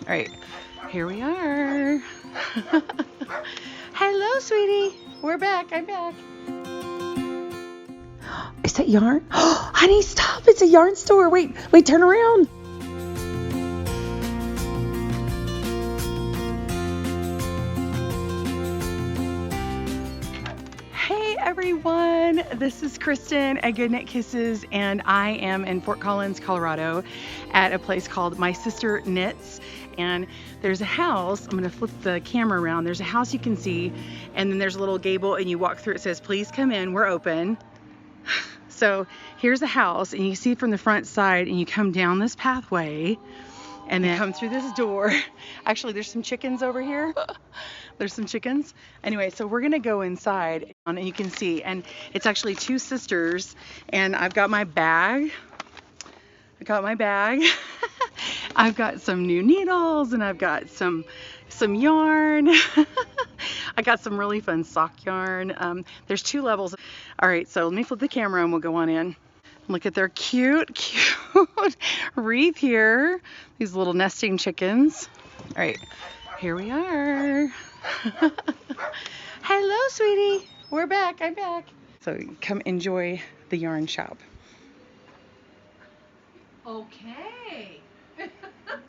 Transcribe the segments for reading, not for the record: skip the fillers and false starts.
All right, here we are. Hello, sweetie. We're back. I'm back. Is that yarn? Oh, honey, stop. It's a yarn store. Wait, turn around. Hey everyone, this is Kristen at GoodKnit Kisses, and I am in Fort Collins, Colorado at a place called My Sister Knits. And there's a house, I'm gonna flip the camera around, there's a house you can see, and then there's a little gable and you walk through, it says, please come in, we're open. So here's the house, and you see from the front side, and you come down this pathway, and then come through this door. Actually, there's some chickens over here. There's some chickens. Anyway, so we're gonna go inside, and you can see, and it's actually two sisters, and I've got my bag. I've got some new needles, and I've got some yarn. I got some really fun sock yarn. There's two levels. All right, so let me flip the camera and we'll go on in. Look at their cute wreath here. These little nesting chickens. All right, here we are. Hello, sweetie. We're back. I'm back. So come enjoy the yarn shop. Okay.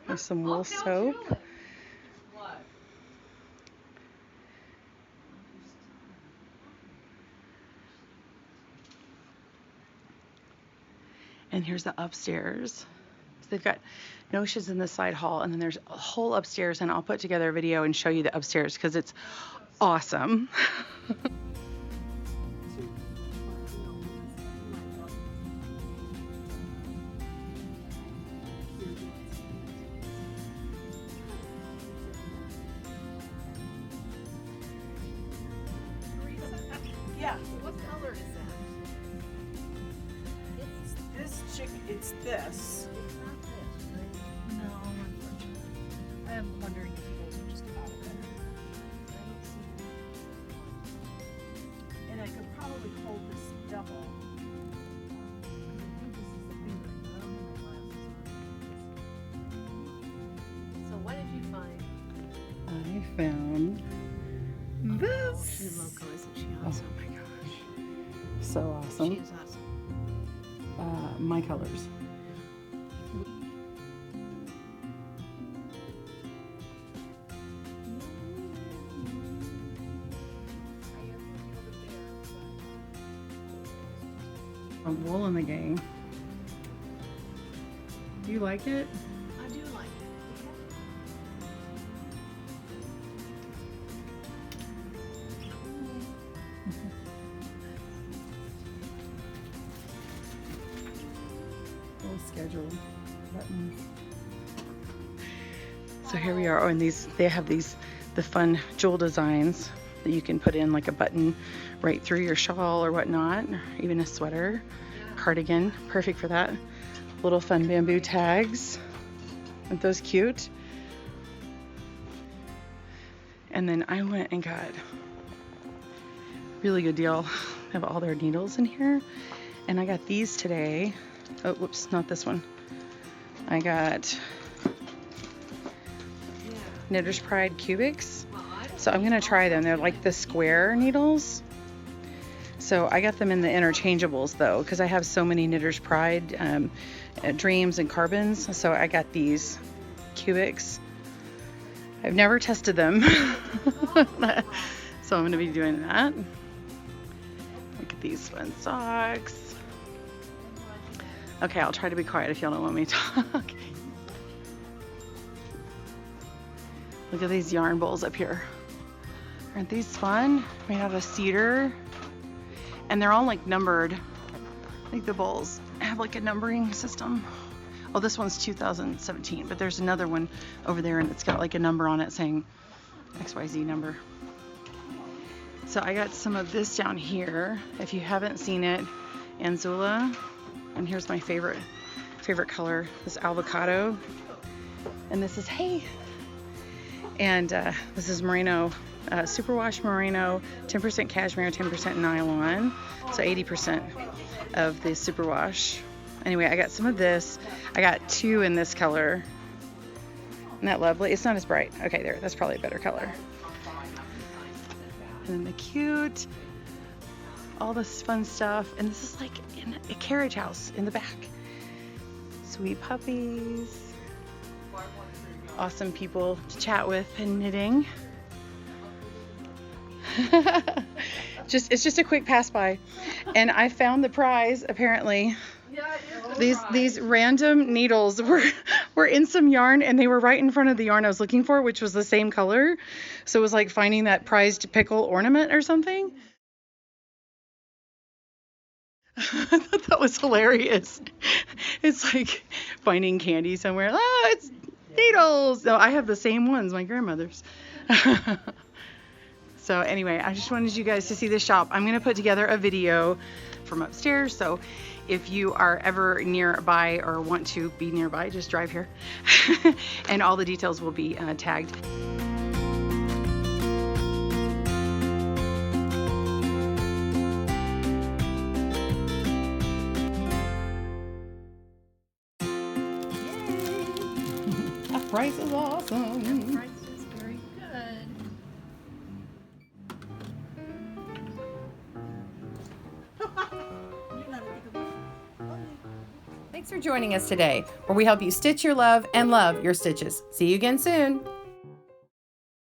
There's some wool soap. What? And here's the upstairs. So they've got notions in the side hall, and then there's a whole upstairs, and I'll put together a video and show you the upstairs because it's awesome. Yeah. What color is that? It's this. It's not this, right? No, unfortunately. I'm wondering if you guys are just out of it. I don't see it. And I could probably hold this double. I think this is the big one, but I don't have my glasses on. So what did you find? I found this. She loco, isn't she Oh awesome? my gosh. So awesome. She is awesome. My colors. Wool in the gang. Do you like it? I do like it. Little schedule buttons. So here we are. Oh, and they have the fun jewel designs that you can put in like a button right through your shawl or whatnot, or even a sweater, cardigan, perfect for that. Little fun bamboo tags. Aren't those cute? And then I went and got really good deal. They have all their needles in here. And I got these today. Oh, whoops, not this one. I got Knitter's Pride Cubics. So I'm gonna try them. They're like the square needles. So I got them in the interchangeables though, because I have so many Knitter's Pride Dreams and Carbons. So I got these cubics. I've never tested them. So I'm gonna be doing that. Look at these fun socks. Okay, I'll try to be quiet if y'all don't want me to talk. Look at these yarn bowls up here. Aren't these fun? Made out of cedar. And they're all like numbered. I think the bowls have like a numbering system. Oh, this one's 2017, but there's another one over there and it's got like a number on it saying XYZ number. So I got some of this down here. If you haven't seen it, Anzula. And here's my favorite color, this avocado. And this is hay. And this is merino, superwash merino, 10% cashmere, 10% nylon. So 80% of the superwash. Anyway, I got some of this. I got two in this color. Isn't that lovely? It's not as bright. Okay, there. That's probably a better color. And then the cute, all this fun stuff. And this is like in a carriage house in the back. Sweet puppies. Awesome people to chat with and knitting. It's just a quick pass by. And I found the prize apparently. These random needles were in some yarn, and they were right in front of the yarn I was looking for, which was the same color. So it was like finding that prized pickle ornament or something. I thought that was hilarious. It's like finding candy somewhere. Oh, it's needles. No, I have the same ones, my grandmother's. So anyway, I just wanted you guys to see this shop. I'm going to put together a video from upstairs. So if you are ever nearby or want to be nearby, just drive here. And all the details will be tagged. That price is awesome. That price is very good. Thanks for joining us today, where we help you stitch your love and love your stitches. See you again soon.